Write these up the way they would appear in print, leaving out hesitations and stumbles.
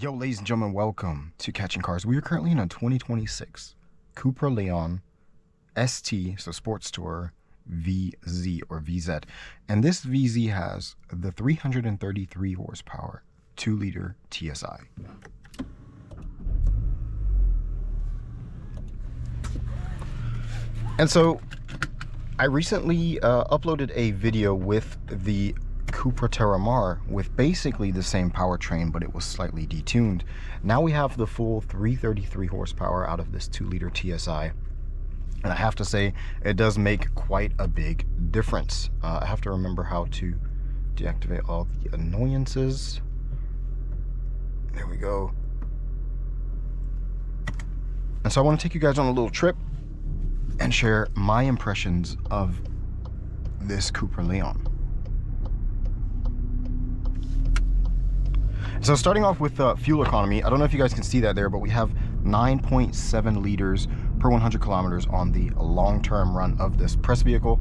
Yo, ladies and gentlemen, welcome to Catching Cars. We are currently in a 2026 Cupra Leon ST, so Sports Tourer VZ or VZ. And this VZ has the 333 horsepower, 2-liter TSI. And so I recently uploaded a video with the Cupra Terramar with basically the same powertrain, but it was slightly detuned. Now we have the full 333 horsepower out of this 2-liter TSI. And I have to say, it does make quite a big difference. I have to remember how to deactivate all the annoyances. There we go. And so I want to take you guys on a little trip and share my impressions of this Cupra Leon. So starting off with fuel economy, I don't know if you guys can see that there, but we have 9.7 liters per 100 kilometers on the long-term run of this press vehicle.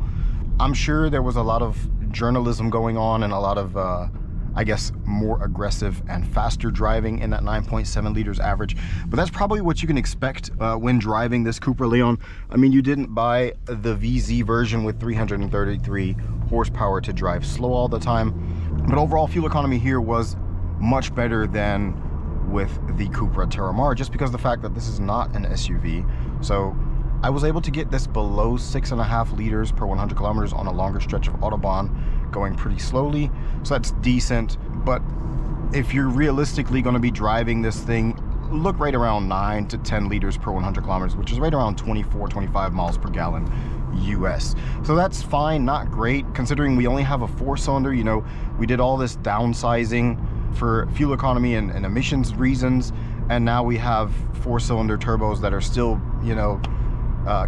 I'm sure there was a lot of journalism going on and a lot of, I guess, more aggressive and faster driving in that 9.7 liters average. But that's probably what you can expect when driving this Cupra Leon. I mean, you didn't buy the VZ version with 333 horsepower to drive slow all the time. But overall fuel economy here was much better than with the Cupra Terramar, just because of the fact that this is not an SUV. So I was able to get this below 6.5 liters per 100 kilometers on a longer stretch of Autobahn, going pretty slowly. So that's decent. But if you're realistically going to be driving this thing, look right around 9 to 10 liters per 100 kilometers, which is right around 24, 25 miles per gallon US. So that's fine, not great, considering we only have a 4-cylinder. You know, we did all this downsizing for fuel economy and emissions reasons, and now we have 4-cylinder turbos that are still, you know,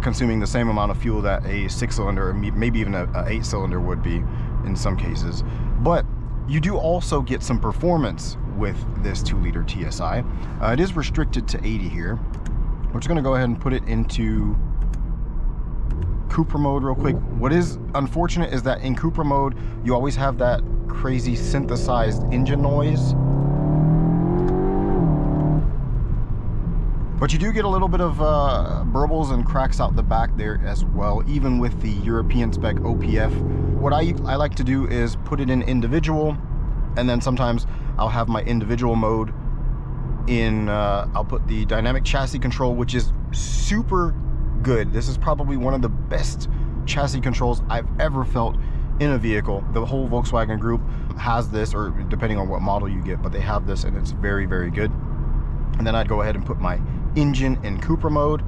consuming the same amount of fuel that a 6-cylinder or maybe even a 8-cylinder would be in some cases. But you do also get some performance with this 2-liter TSI. It is restricted to 80 here. We're just going to go ahead and put it into Cupra mode real quick. What is unfortunate is that in Cupra mode, you always have that crazy synthesized engine noise. But you do get a little bit of burbles and cracks out the back there as well, even with the European spec OPF. What I like to do is put it in individual, and then sometimes I'll have my individual mode in, I'll put the dynamic chassis control, which is super good. This is probably one of the best chassis controls I've ever felt in a vehicle. The whole Volkswagen group has this, or depending on what model you get, but they have this and it's very, very good. And then I'd go ahead and put my engine in Cupra mode,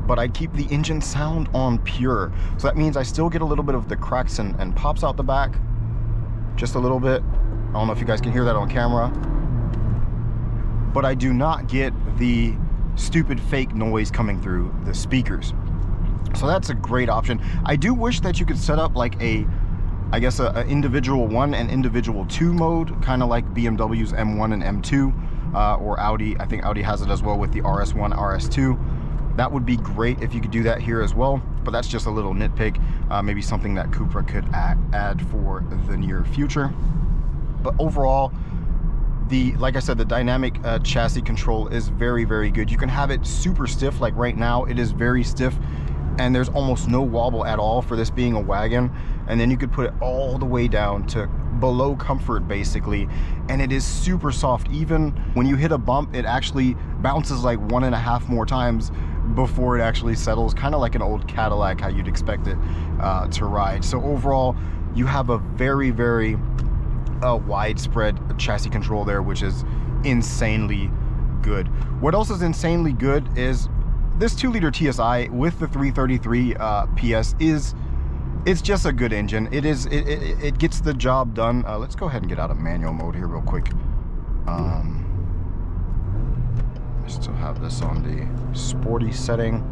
but I'd keep the engine sound on pure. So that means I still get a little bit of the cracks and pops out the back, just a little bit. I don't know if you guys can hear that on camera, but I do not get the stupid fake noise coming through the speakers. So that's a great option. I do wish that you could set up like I guess a individual 1 and individual 2 mode, kind of like BMW's M1 and M2, or Audi. I think Audi has it as well with the RS1, RS2. That would be great if you could do that here as well, but that's just a little nitpick. Maybe something that Cupra could add for the near future. But overall, like I said, the dynamic chassis control is very, very good. You can have it super stiff, like right now it is very stiff, and there's almost no wobble at all for this being a wagon. And then you could put it all the way down to below comfort basically, and it is super soft. Even when you hit a bump, it actually bounces like 1.5 more times before it actually settles, kind of like an old Cadillac, how you'd expect it to ride. So overall, you have a very, very widespread chassis control there, which is insanely good. What else is insanely good is this 2-liter TSI with the 333 PS it's just a good engine. It gets the job done. Let's go ahead and get out of manual mode here real quick. I still have this on the sporty setting.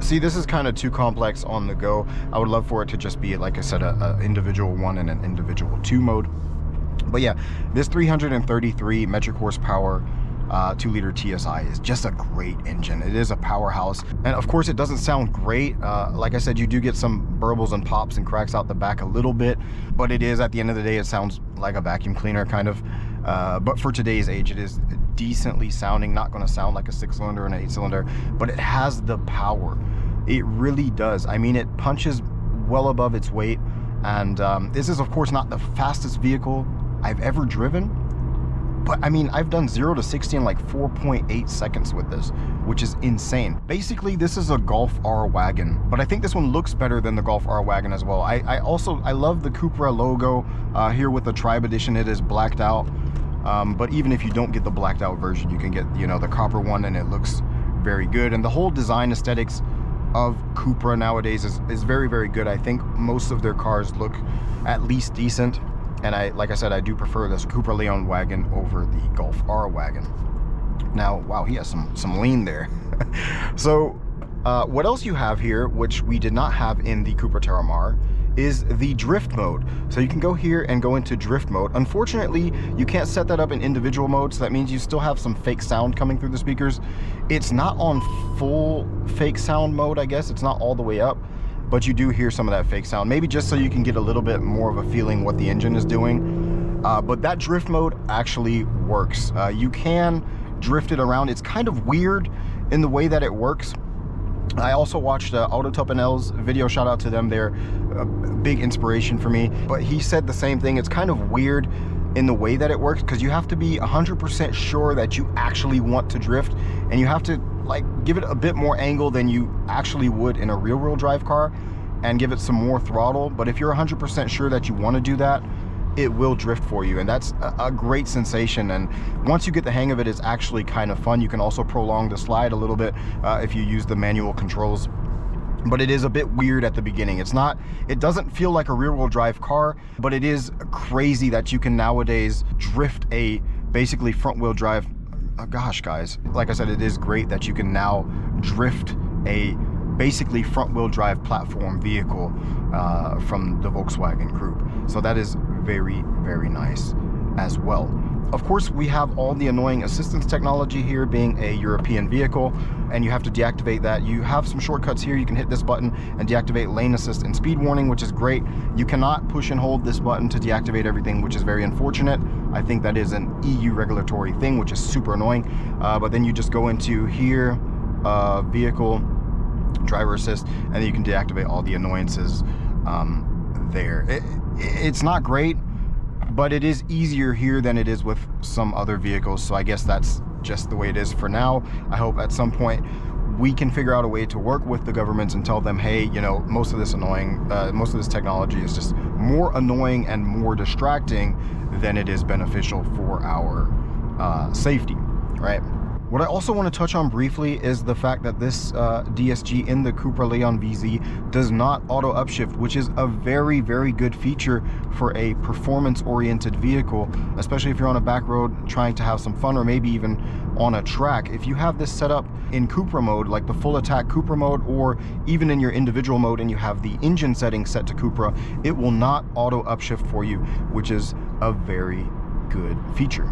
See, this is kind of too complex on the go. I would love for it to just be, like I said, a individual 1 and an individual 2 mode. But yeah, this 333 metric horsepower 2-liter TSI is just a great engine. It is a powerhouse, and of course it doesn't sound great. Like I said, you do get some burbles and pops and cracks out the back a little bit, but it is, at the end of the day, it sounds like a vacuum cleaner kind of. But for today's age, it is decently sounding. Not going to sound like a 6-cylinder and an 8-cylinder, but it has the power. It really does. I mean, it punches well above its weight, and this is of course not the fastest vehicle I've ever driven, but I mean, I've done 0 to 60 in like 4.8 seconds with this, which is insane. Basically, this is a Golf R wagon, but I think this one looks better than the Golf R wagon as well. I love the Cupra logo here with the Tribe Edition. It is blacked out, but even if you don't get the blacked out version, you can get, you know, the copper one, and it looks very good. And the whole design aesthetics of Cupra nowadays is very, very good. I think most of their cars look at least decent, and like I said, I do prefer this Cupra Leon wagon over the Golf R wagon. Now, wow, he has some lean there. So what else you have here, which we did not have in the Cupra Terramar, is the drift mode. So you can go here and go into drift mode. Unfortunately, you can't set that up in individual mode, so that means you still have some fake sound coming through the speakers. It's not on full fake sound mode, I guess. It's not all the way up, but you do hear some of that fake sound, maybe just so you can get a little bit more of a feeling what the engine is doing. But that drift mode actually works. You can drift it around. It's kind of weird in the way that it works. I also watched Autotop NL's video. Shout out to them. They're a big inspiration for me, but he said the same thing. It's kind of weird in the way that it works, because you have to be 100% sure that you actually want to drift, and you have to like give it a bit more angle than you actually would in a rear-wheel drive car, and give it some more throttle. But if you're 100% sure that you want to do that, it will drift for you, and that's a great sensation. And once you get the hang of it, it's actually kind of fun. You can also prolong the slide a little bit if you use the manual controls, but it is a bit weird at the beginning. It doesn't feel like a rear-wheel drive car, but it is crazy that you can nowadays drift a basically front-wheel drive. Gosh, guys, like I said, it is great that you can now drift a basically front-wheel drive platform vehicle from the Volkswagen Group. So that is very, very nice as well. Of course, we have all the annoying assistance technology here, being a European vehicle, and you have to deactivate that. You have some shortcuts here. You can hit this button and deactivate lane assist and speed warning, which is great. You cannot push and hold this button to deactivate everything, which is very unfortunate. I think that is an EU regulatory thing, which is super annoying. But then you just go into here, vehicle, driver assist, and then you can deactivate all the annoyances there. It's not great, but it is easier here than it is with some other vehicles, so I guess that's just the way it is for now. I hope at some point we can figure out a way to work with the governments and tell them, hey, you know, most of this technology is just more annoying and more distracting than it is beneficial for our safety, right? What I also want to touch on briefly is the fact that this DSG in the Cupra Leon VZ does not auto upshift, which is a very, very good feature for a performance-oriented vehicle, especially if you're on a back road trying to have some fun, or maybe even on a track. If you have this set up in Cupra mode, like the full attack Cupra mode, or even in your individual mode, and you have the engine settings set to Cupra, it will not auto upshift for you, which is a very good feature.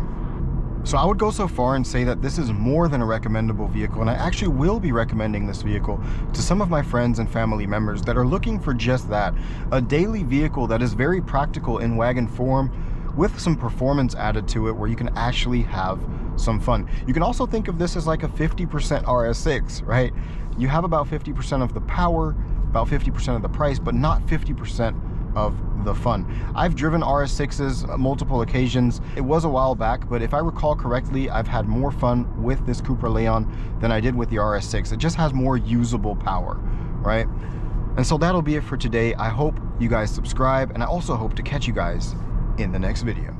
So I would go so far and say that this is more than a recommendable vehicle, and I actually will be recommending this vehicle to some of my friends and family members that are looking for just that, a daily vehicle that is very practical in wagon form with some performance added to it, where you can actually have some fun. You can also think of this as like a 50% RS6, right? You have about 50% of the power, about 50% of the price, but not 50% of the fun. I've driven RS6s multiple occasions. It was a while back, but if I recall correctly, I've had more fun with this Cupra Leon than I did with the RS6. It just has more usable power, right? And so that'll be it for today. I hope you guys subscribe, and I also hope to catch you guys in the next video.